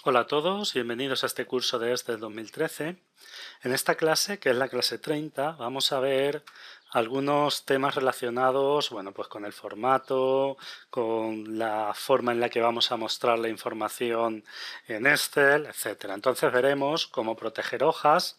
Hola a todos, bienvenidos a este curso de ES del 2013. En esta clase, que es la clase 30, vamos a ver algunos temas relacionados, pues con el formato, con la forma en la que vamos a mostrar la información en Excel, etc. Entonces veremos cómo proteger hojas,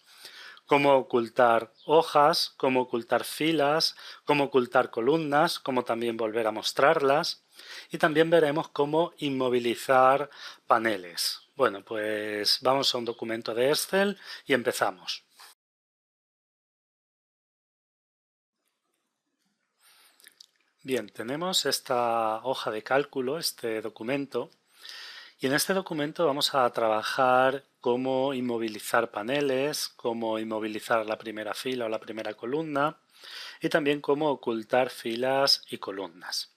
cómo ocultar hojas, cómo ocultar filas, cómo ocultar columnas, cómo también volver a mostrarlas. Y también veremos cómo inmovilizar paneles. Bueno, pues vamos a un documento de Excel y empezamos. Bien, tenemos esta hoja de cálculo, este documento, y en este documento vamos a trabajar cómo inmovilizar paneles, cómo inmovilizar la primera fila o la primera columna, y también cómo ocultar filas y columnas.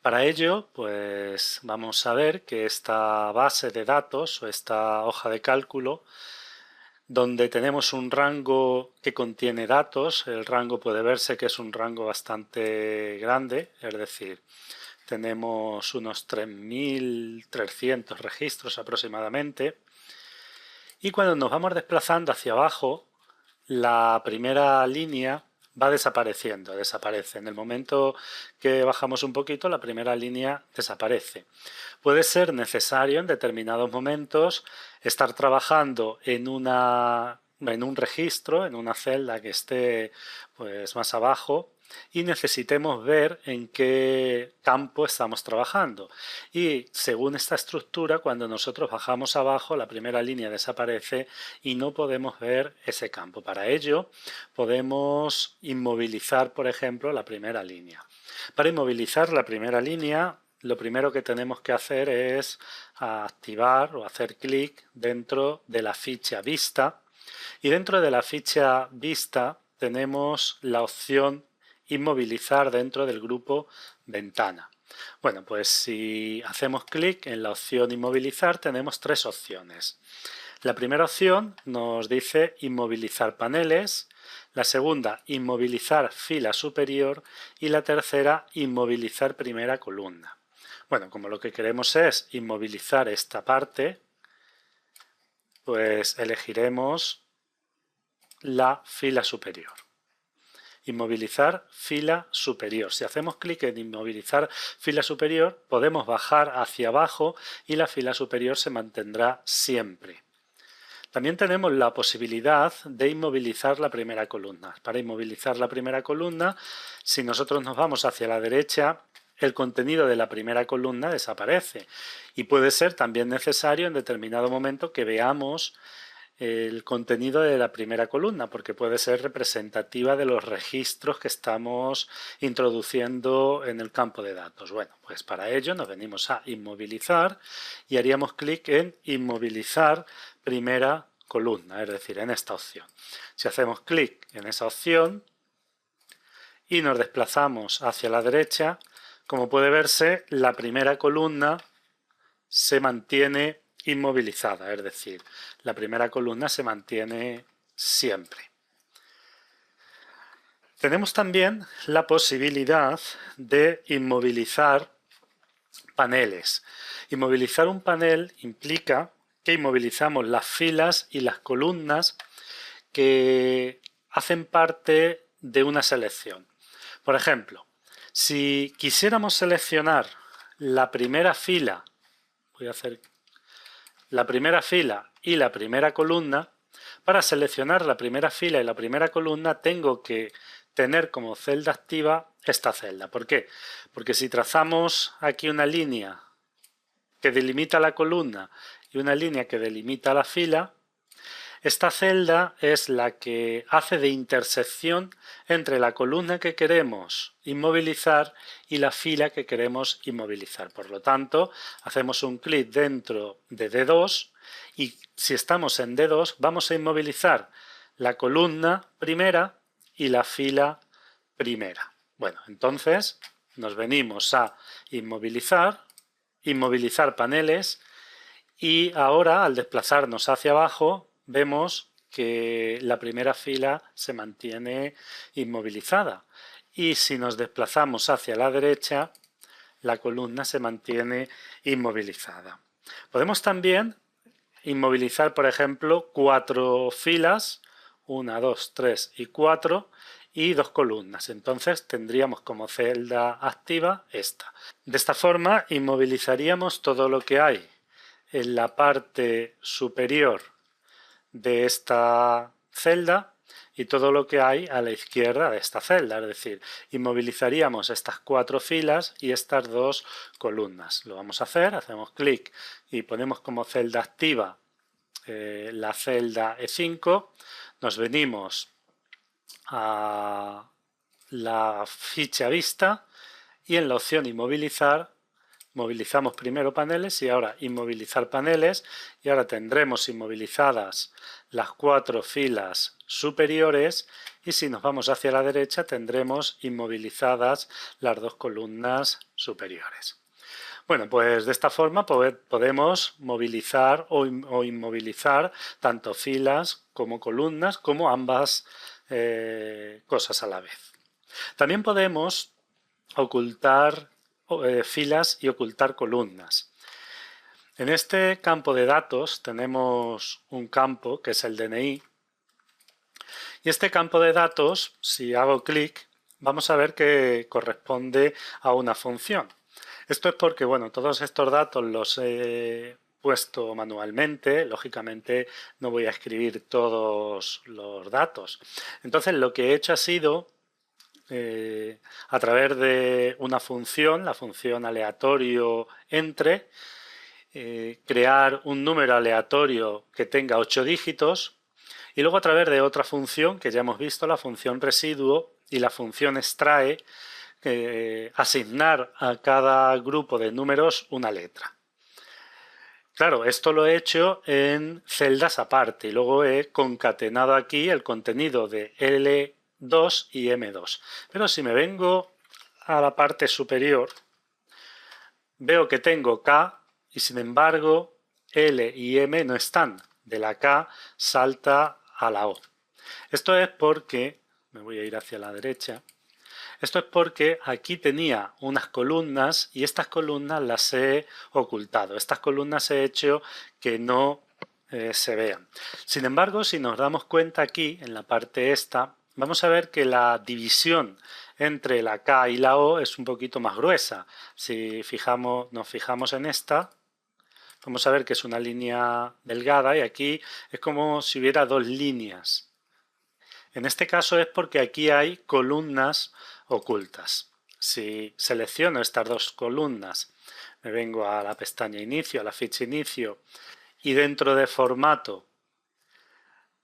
Para ello, pues vamos a ver que esta base de datos o esta hoja de cálculo, donde tenemos un rango que contiene datos, el rango puede verse que es un rango bastante grande, es decir, tenemos unos 3.300 registros aproximadamente, y cuando nos vamos desplazando hacia abajo, la primera línea va desapareciendo, desaparece. En el momento que bajamos un poquito, la primera línea desaparece. Puede ser necesario en determinados momentos estar trabajando en un registro, en una celda que esté pues más abajo, y necesitemos ver en qué campo estamos trabajando. Y según esta estructura, cuando nosotros bajamos abajo, la primera línea desaparece y no podemos ver ese campo. Para ello, podemos inmovilizar, por ejemplo, la primera línea. Para inmovilizar la primera línea, lo primero que tenemos que hacer es activar o hacer clic dentro de la ficha vista, y dentro de la ficha vista tenemos la opción inmovilizar dentro del grupo ventana. Bueno, pues si hacemos clic en la opción inmovilizar tenemos tres opciones. La primera opción nos dice inmovilizar paneles, la segunda inmovilizar fila superior y la tercera inmovilizar primera columna. Bueno, como lo que queremos es inmovilizar esta parte, pues elegiremos la fila superior. Inmovilizar fila superior. Si hacemos clic en inmovilizar fila superior, podemos bajar hacia abajo y la fila superior se mantendrá siempre. También tenemos la posibilidad de inmovilizar la primera columna. Para inmovilizar la primera columna, si nosotros nos vamos hacia la derecha, el contenido de la primera columna desaparece. Y puede ser también necesario en determinado momento que veamos el contenido de la primera columna, porque puede ser representativa de los registros que estamos introduciendo en el campo de datos. Bueno, pues para ello nos venimos a inmovilizar y haríamos clic en inmovilizar primera columna, es decir, en esta opción. Si hacemos clic en esa opción y nos desplazamos hacia la derecha, como puede verse, la primera columna se mantiene inmovilizada, es decir, la primera columna se mantiene siempre. Tenemos también la posibilidad de inmovilizar paneles. Inmovilizar un panel implica que inmovilizamos las filas y las columnas que hacen parte de una selección. Por ejemplo, si quisiéramos seleccionar la primera fila, voy a hacer la primera fila y la primera columna, para seleccionar la primera fila y la primera columna tengo que tener como celda activa esta celda. ¿Por qué? Porque si trazamos aquí una línea que delimita la columna y una línea que delimita la fila, esta celda es la que hace de intersección entre la columna que queremos inmovilizar y la fila que queremos inmovilizar. Por lo tanto, hacemos un clic dentro de D2 y si estamos en D2 vamos a inmovilizar la columna primera y la fila primera. Bueno, entonces nos venimos a inmovilizar paneles, y ahora al desplazarnos hacia abajo vemos que la primera fila se mantiene inmovilizada y si nos desplazamos hacia la derecha la columna se mantiene inmovilizada. Podemos también inmovilizar, por ejemplo, 4 filas, 1, 2, 3 y 4, y 2 columnas. Entonces tendríamos como celda activa esta. De esta forma inmovilizaríamos todo lo que hay en la parte superior de esta celda y todo lo que hay a la izquierda de esta celda, es decir, inmovilizaríamos estas 4 filas y estas 2 columnas. Lo vamos a hacer, hacemos clic y ponemos como celda activa la celda E5, nos venimos a la ficha vista y en la opción inmovilizar movilizamos primero paneles y ahora inmovilizar paneles, y ahora tendremos inmovilizadas las 4 filas superiores, y si nos vamos hacia la derecha tendremos inmovilizadas las 2 columnas superiores. Bueno, pues de esta forma podemos movilizar o inmovilizar tanto filas como columnas, como ambas cosas a la vez. También podemos ocultar filas y ocultar columnas. En este campo de datos tenemos un campo que es el DNI, y este campo de datos, si hago clic, vamos a ver que corresponde a una función. Esto es porque, bueno, todos estos datos los he puesto manualmente, lógicamente no voy a escribir todos los datos. Entonces lo que he hecho ha sido a través de una función, la función aleatorio entre, crear un número aleatorio que tenga 8 dígitos, y luego a través de otra función que ya hemos visto, la función residuo y la función extrae, asignar a cada grupo de números una letra. Claro, esto lo he hecho en celdas aparte y luego he concatenado aquí el contenido de L2 y M2. Pero si me vengo a la parte superior, veo que tengo K y sin embargo L y M no están. De la K salta a la O. Esto es porque, me voy a ir hacia la derecha, esto es porque aquí tenía unas columnas y estas columnas las he ocultado. Estas columnas he hecho que no se vean. Sin embargo, si nos damos cuenta aquí, en la parte esta, vamos a ver que la división entre la K y la O es un poquito más gruesa. Si nos fijamos en esta, vamos a ver que es una línea delgada y aquí es como si hubiera 2 líneas. En este caso es porque aquí hay columnas ocultas. Si selecciono estas 2 columnas, me vengo a la pestaña inicio, a la ficha inicio, y dentro de formato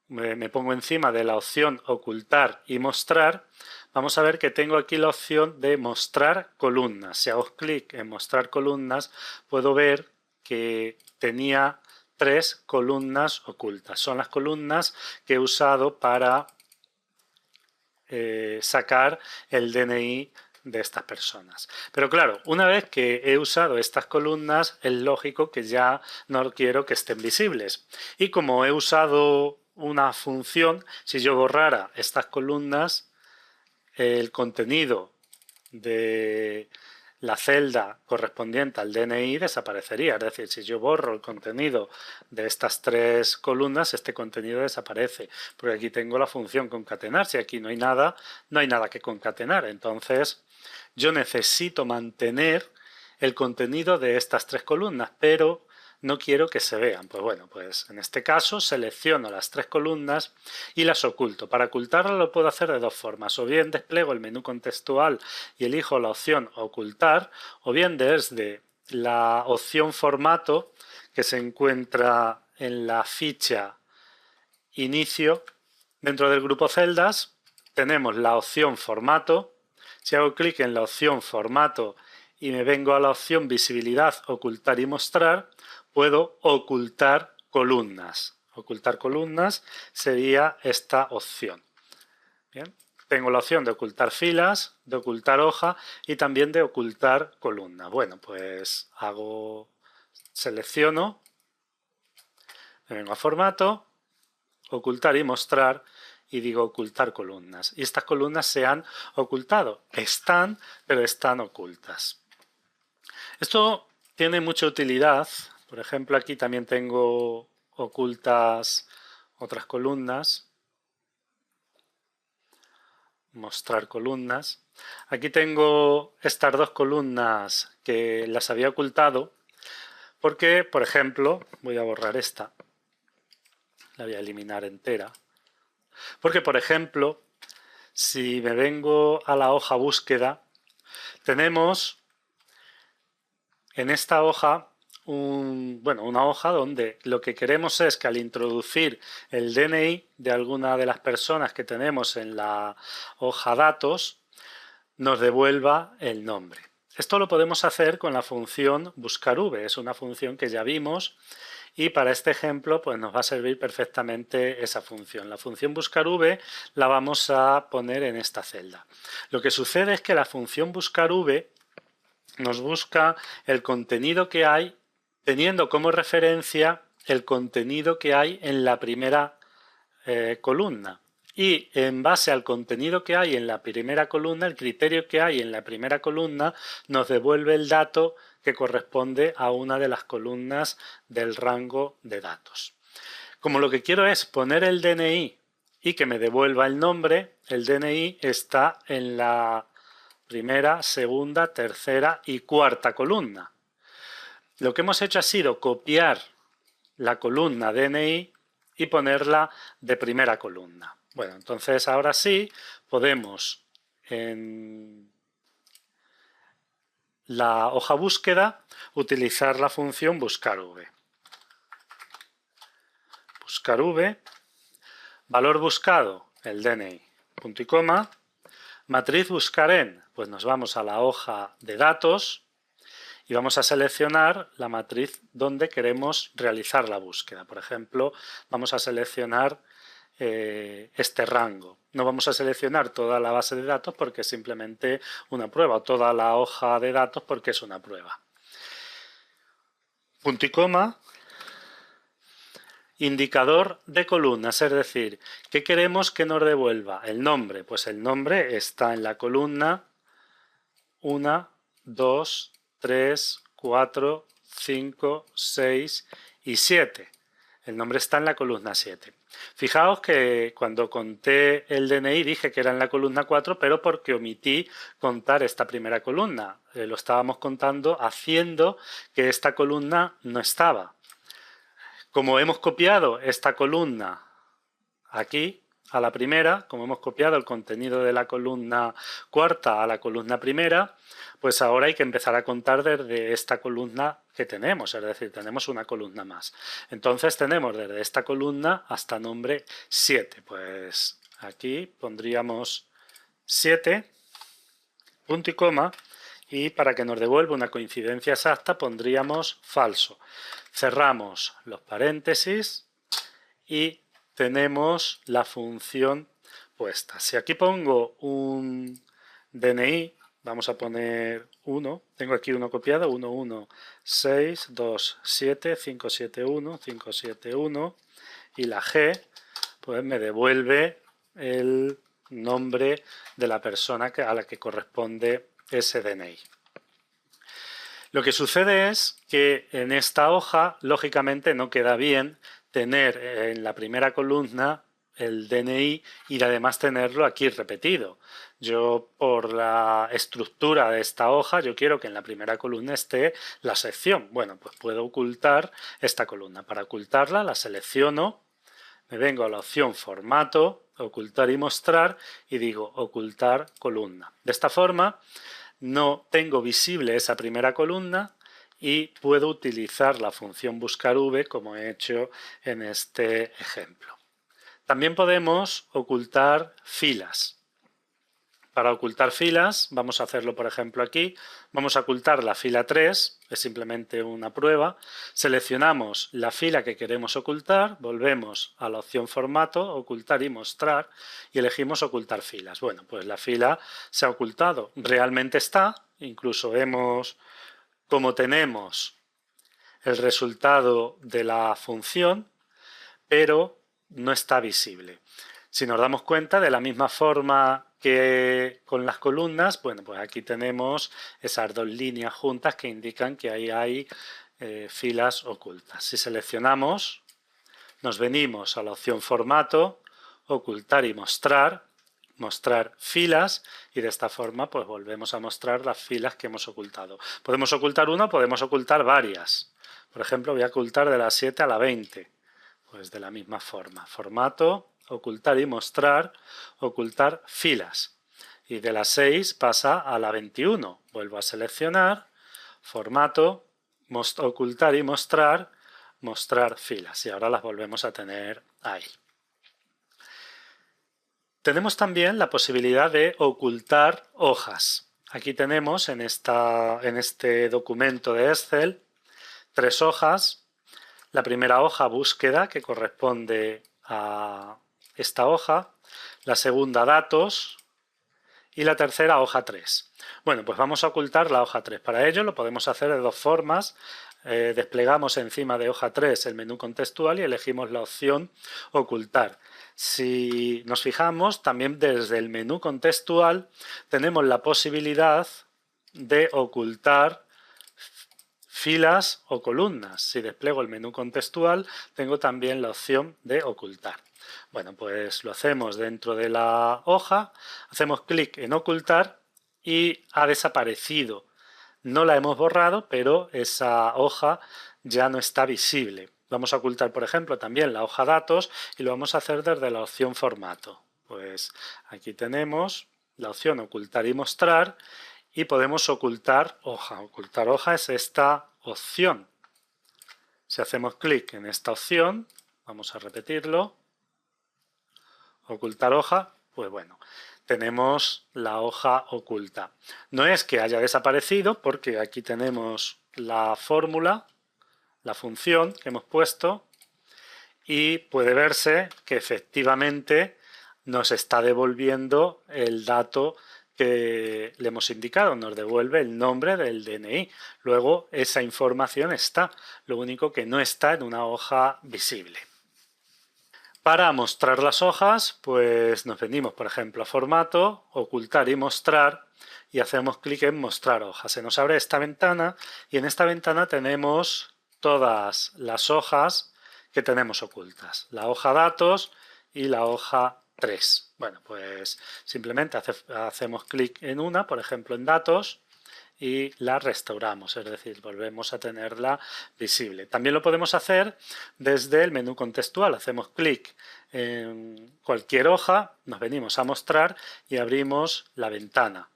me pongo encima de la opción ocultar y mostrar, vamos a ver que tengo aquí la opción de mostrar columnas. Si hago clic en mostrar columnas, puedo ver que tenía 3 columnas ocultas. Son las columnas que he usado para sacar el DNI de estas personas. Pero claro, una vez que he usado estas columnas, es lógico que ya no quiero que estén visibles. Y como he usado una función, si yo borrara estas columnas, el contenido de la celda correspondiente al DNI desaparecería. Es decir, si yo borro el contenido de estas 3 columnas, este contenido desaparece. Porque aquí tengo la función concatenar. Si aquí no hay nada que concatenar. Entonces, yo necesito mantener el contenido de estas 3 columnas, pero no quiero que se vean. Pues bueno, pues en este caso selecciono las 3 columnas y las oculto. Para ocultarlas lo puedo hacer de 2 formas. O bien despliego el menú contextual y elijo la opción ocultar, o bien desde la opción formato que se encuentra en la ficha inicio. Dentro del grupo celdas tenemos la opción formato. Si hago clic en la opción formato y me vengo a la opción visibilidad, ocultar y mostrar, puedo ocultar columnas. Ocultar columnas sería esta opción. Bien. Tengo la opción de ocultar filas, de ocultar hoja y también de ocultar columnas. Bueno, pues selecciono, me vengo a formato, ocultar y mostrar y digo ocultar columnas. Y estas columnas se han ocultado. Están, pero están ocultas. Esto tiene mucha utilidad. Por ejemplo, aquí también tengo ocultas otras columnas, mostrar columnas. Aquí tengo estas dos columnas que las había ocultado porque, por ejemplo, voy a borrar esta, la voy a eliminar entera, porque, por ejemplo, si me vengo a la hoja búsqueda, tenemos en esta hoja una hoja donde lo que queremos es que al introducir el DNI de alguna de las personas que tenemos en la hoja datos, nos devuelva el nombre. Esto lo podemos hacer con la función buscarv, es una función que ya vimos y para este ejemplo pues nos va a servir perfectamente esa función. La función buscarv la vamos a poner en esta celda. Lo que sucede es que la función buscarv nos busca el contenido que hay teniendo como referencia el contenido que hay en la primera columna. Y en base al contenido que hay en la primera columna, el criterio que hay en la primera columna nos devuelve el dato que corresponde a una de las columnas del rango de datos. Como lo que quiero es poner el DNI y que me devuelva el nombre, el DNI está en la primera, segunda, tercera y cuarta columna. Lo que hemos hecho ha sido copiar la columna DNI y ponerla de primera columna. Bueno, entonces ahora sí podemos en la hoja búsqueda utilizar la función buscarv. Buscarv, valor buscado, el DNI, punto y coma, matriz buscar en, pues nos vamos a la hoja de datos y vamos a seleccionar la matriz donde queremos realizar la búsqueda. Por ejemplo, vamos a seleccionar este rango. No vamos a seleccionar toda la base de datos porque es simplemente una prueba, o toda la hoja de datos porque es una prueba. Punto y coma, indicador de columnas, es decir, ¿qué queremos que nos devuelva? El nombre, pues el nombre está en la columna 1, 2, 3, 4, 5, 6 y 7. El nombre está en la columna 7. Fijaos que cuando conté el DNI dije que era en la columna 4, pero porque omití contar esta primera columna. Lo estábamos contando haciendo que esta columna no estaba. Como hemos copiado esta columna aquí a la primera, como hemos copiado el contenido de la columna cuarta a la columna primera, pues ahora hay que empezar a contar desde esta columna que tenemos, es decir, tenemos una columna más. Entonces tenemos desde esta columna hasta nombre 7. Pues aquí pondríamos 7, punto y coma, y para que nos devuelva una coincidencia exacta pondríamos falso. Cerramos los paréntesis y tenemos la función puesta. Si aquí pongo un DNI, vamos a poner 1, tengo aquí uno copiado, 1, 1, 6, 2, 7, 5, 7, 1, 5, 7, 1 y la G, pues me devuelve el nombre de la persona a la que corresponde ese DNI. Lo que sucede es que en esta hoja, lógicamente, no queda bien tener en la primera columna el DNI y además tenerlo aquí repetido. Yo, por la estructura de esta hoja, yo quiero que en la primera columna esté la sección. Bueno, pues puedo ocultar esta columna. Para ocultarla la selecciono, me vengo a la opción formato, ocultar y mostrar y digo ocultar columna. De esta forma no tengo visible esa primera columna y puedo utilizar la función buscarv como he hecho en este ejemplo. También podemos ocultar filas. Para ocultar filas, vamos a hacerlo por ejemplo aquí, vamos a ocultar la fila 3, es simplemente una prueba, seleccionamos la fila que queremos ocultar, volvemos a la opción formato, ocultar y mostrar y elegimos ocultar filas. Bueno, pues la fila se ha ocultado, realmente está, incluso vemos cómo tenemos el resultado de la función, pero no está visible. Si nos damos cuenta, de la misma forma que con las columnas, bueno, pues aquí tenemos esas dos líneas juntas que indican que ahí hay filas ocultas. Si seleccionamos nos venimos a la opción Formato, Ocultar y Mostrar, mostrar filas, y de esta forma pues volvemos a mostrar las filas que hemos ocultado. Podemos ocultar una, podemos ocultar varias. Por ejemplo, voy a ocultar de la 7 a la 20. Pues de la misma forma. Formato, ocultar y mostrar, ocultar filas. Y de la 6 pasa a la 21. Vuelvo a seleccionar, formato, ocultar y mostrar, mostrar filas. Y ahora las volvemos a tener ahí. Tenemos también la posibilidad de ocultar hojas. Aquí tenemos en este documento de Excel 3 hojas. La primera hoja, búsqueda, que corresponde a esta hoja. La segunda, datos. Y la tercera, hoja 3. Bueno, pues vamos a ocultar la hoja 3. Para ello lo podemos hacer de dos formas. Desplegamos encima de hoja 3 el menú contextual y elegimos la opción ocultar. Si nos fijamos, también desde el menú contextual tenemos la posibilidad de ocultar filas o columnas. Si despliego el menú contextual, tengo también la opción de ocultar. Bueno, pues lo hacemos dentro de la hoja, hacemos clic en ocultar y ha desaparecido. No la hemos borrado, pero esa hoja ya no está visible. Vamos a ocultar, por ejemplo, también la hoja datos y lo vamos a hacer desde la opción formato. Pues aquí tenemos la opción ocultar y mostrar y podemos ocultar hoja. Ocultar hoja es esta opción. Si hacemos clic en esta opción, vamos a repetirlo, ocultar hoja, pues bueno, tenemos la hoja oculta. No es que haya desaparecido porque aquí tenemos la fórmula, la función que hemos puesto y puede verse que efectivamente nos está devolviendo el dato que le hemos indicado, nos devuelve el nombre del DNI. Luego esa información está, lo único que no está en una hoja visible. Para mostrar las hojas, pues nos venimos, por ejemplo, a Formato, Ocultar y Mostrar y hacemos clic en Mostrar hojas. Se nos abre esta ventana y en esta ventana tenemos todas las hojas que tenemos ocultas. La hoja Datos y la hoja 3. Bueno, pues simplemente hacemos clic en una, por ejemplo en Datos, y la restauramos, es decir, volvemos a tenerla visible. También lo podemos hacer desde el menú contextual. Hacemos clic en cualquier hoja, nos venimos a mostrar y abrimos la ventana.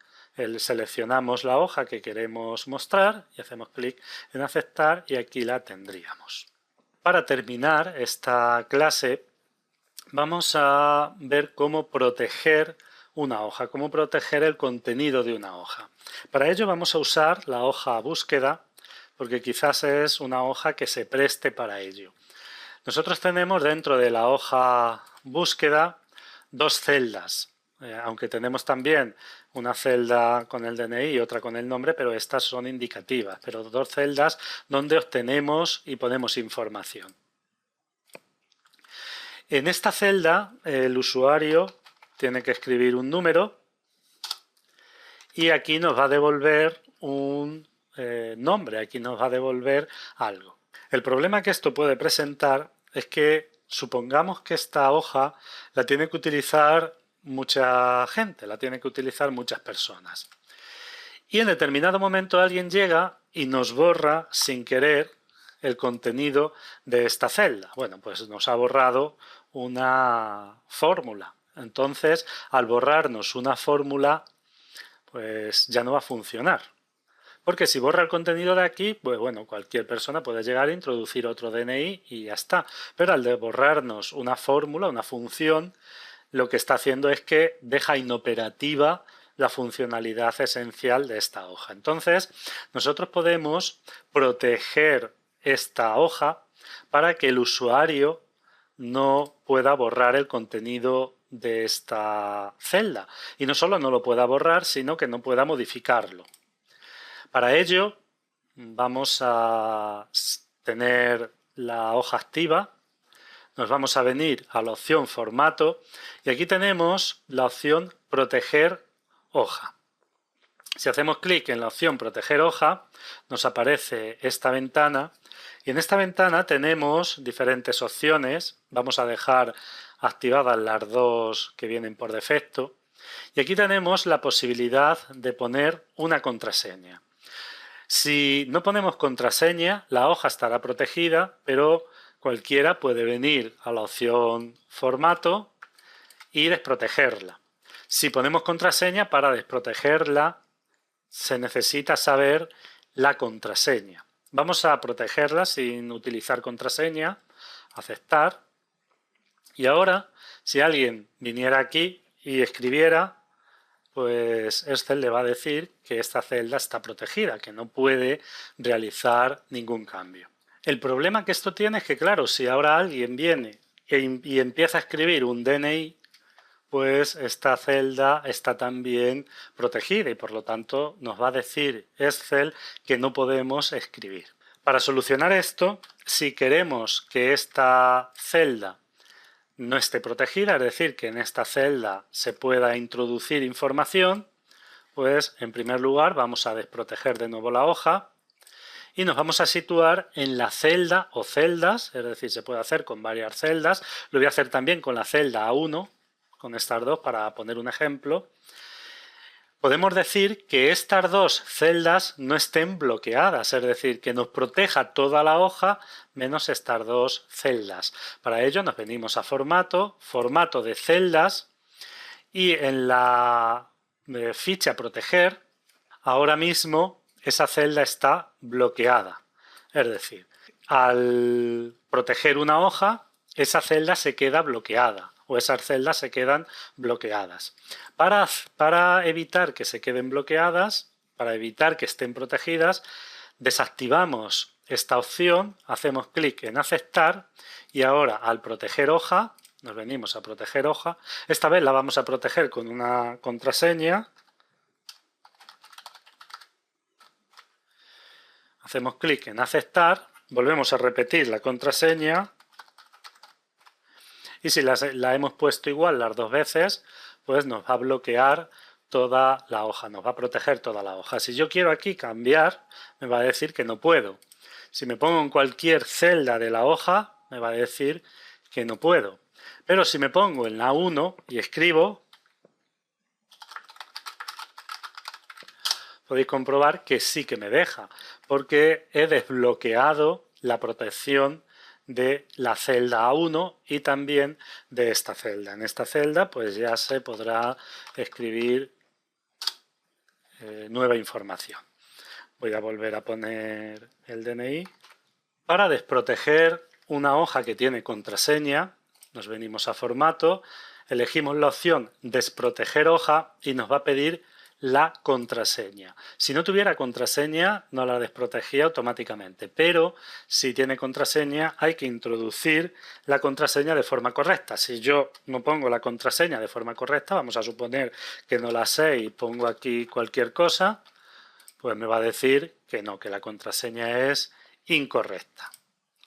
Seleccionamos la hoja que queremos mostrar y hacemos clic en aceptar y aquí la tendríamos. Para terminar esta clase vamos a ver cómo proteger una hoja, cómo proteger el contenido de una hoja. Para ello vamos a usar la hoja búsqueda, porque quizás es una hoja que se preste para ello. Nosotros tenemos dentro de la hoja búsqueda dos celdas, aunque tenemos también una celda con el DNI y otra con el nombre, pero estas son indicativas, pero dos celdas donde obtenemos y ponemos información. En esta celda el usuario tiene que escribir un número y aquí nos va a devolver un nombre, aquí nos va a devolver algo. El problema que esto puede presentar es que supongamos que esta hoja la tiene que utilizar mucha gente, la tiene que utilizar muchas personas. Y en determinado momento alguien llega y nos borra sin querer el contenido de esta celda. Bueno, pues nos ha borrado una fórmula. Entonces, al borrarnos una fórmula, pues ya no va a funcionar. Porque si borra el contenido de aquí, pues bueno, cualquier persona puede llegar a introducir otro DNI y ya está. Pero al de borrarnos una fórmula, una función, lo que está haciendo es que deja inoperativa la funcionalidad esencial de esta hoja. Entonces, nosotros podemos proteger esta hoja para que el usuario no pueda borrar el contenido de esta celda. Y no solo no lo pueda borrar, sino que no pueda modificarlo. Para ello, vamos a tener la hoja activa. Nos vamos a venir a la opción Formato y aquí tenemos la opción Proteger hoja. Si hacemos clic en la opción Proteger hoja, nos aparece esta ventana Y en esta ventana tenemos diferentes opciones. Vamos a dejar activadas las dos que vienen por defecto. Y aquí tenemos la posibilidad de poner una contraseña. Si no ponemos contraseña, la hoja estará protegida, pero cualquiera puede venir a la opción formato y desprotegerla. Si ponemos contraseña, para desprotegerla se necesita saber la contraseña. Vamos a protegerla sin utilizar contraseña, aceptar. Y ahora, si alguien viniera aquí y escribiera, pues Excel le va a decir que esta celda está protegida, que no puede realizar ningún cambio. El problema que esto tiene es que, claro, si ahora alguien viene y empieza a escribir un DNI, pues esta celda está también protegida y por lo tanto nos va a decir Excel que no podemos escribir. Para solucionar esto, si queremos que esta celda no esté protegida, es decir, que en esta celda se pueda introducir información, pues en primer lugar vamos a desproteger de nuevo la hoja y nos vamos a situar en la celda o celdas, es decir, se puede hacer con varias celdas. Lo voy a hacer también con la celda A1, con estas dos para poner un ejemplo. Podemos decir que estas dos celdas no estén bloqueadas, es decir, que nos proteja toda la hoja menos estas dos celdas. Para ello nos venimos a formato, formato de celdas y en la ficha proteger, ahora mismo esa celda está bloqueada. Es decir, al proteger una hoja, esa celda se queda bloqueada o esas celdas se quedan bloqueadas. Para evitar que se queden bloqueadas, para evitar que estén protegidas, desactivamos esta opción, hacemos clic en aceptar y ahora al proteger hoja, nos venimos a proteger hoja, esta vez la vamos a proteger con una contraseña. Hacemos clic en aceptar, volvemos a repetir la contraseña y si la hemos puesto igual las dos veces, pues nos va a bloquear toda la hoja, nos va a proteger toda la hoja. Si yo quiero aquí cambiar, me va a decir que no puedo. Si me pongo en cualquier celda de la hoja, me va a decir que no puedo. Pero si me pongo en la 1 y escribo, podéis comprobar que sí que me deja, porque he desbloqueado la protección de la celda A1 y también de esta celda. En esta celda pues ya se podrá escribir nueva información. Voy a volver a poner el DNI. Para desproteger una hoja que tiene contraseña, nos venimos a formato, elegimos la opción desproteger hoja y nos va a pedir la contraseña. Si no tuviera contraseña no la desprotegía automáticamente, pero si tiene contraseña hay que introducir la contraseña de forma correcta. Si yo no pongo la contraseña de forma correcta, vamos a suponer que no la sé y pongo aquí cualquier cosa, pues me va a decir que no, que la contraseña es incorrecta.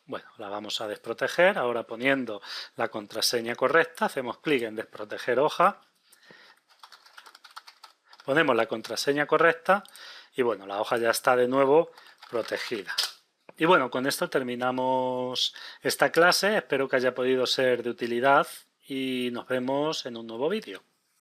Bueno, la vamos a desproteger, ahora poniendo la contraseña correcta, hacemos clic en desproteger hoja, ponemos la contraseña correcta y bueno, la hoja ya está de nuevo protegida. Y bueno, con esto terminamos esta clase, espero que haya podido ser de utilidad y nos vemos en un nuevo vídeo.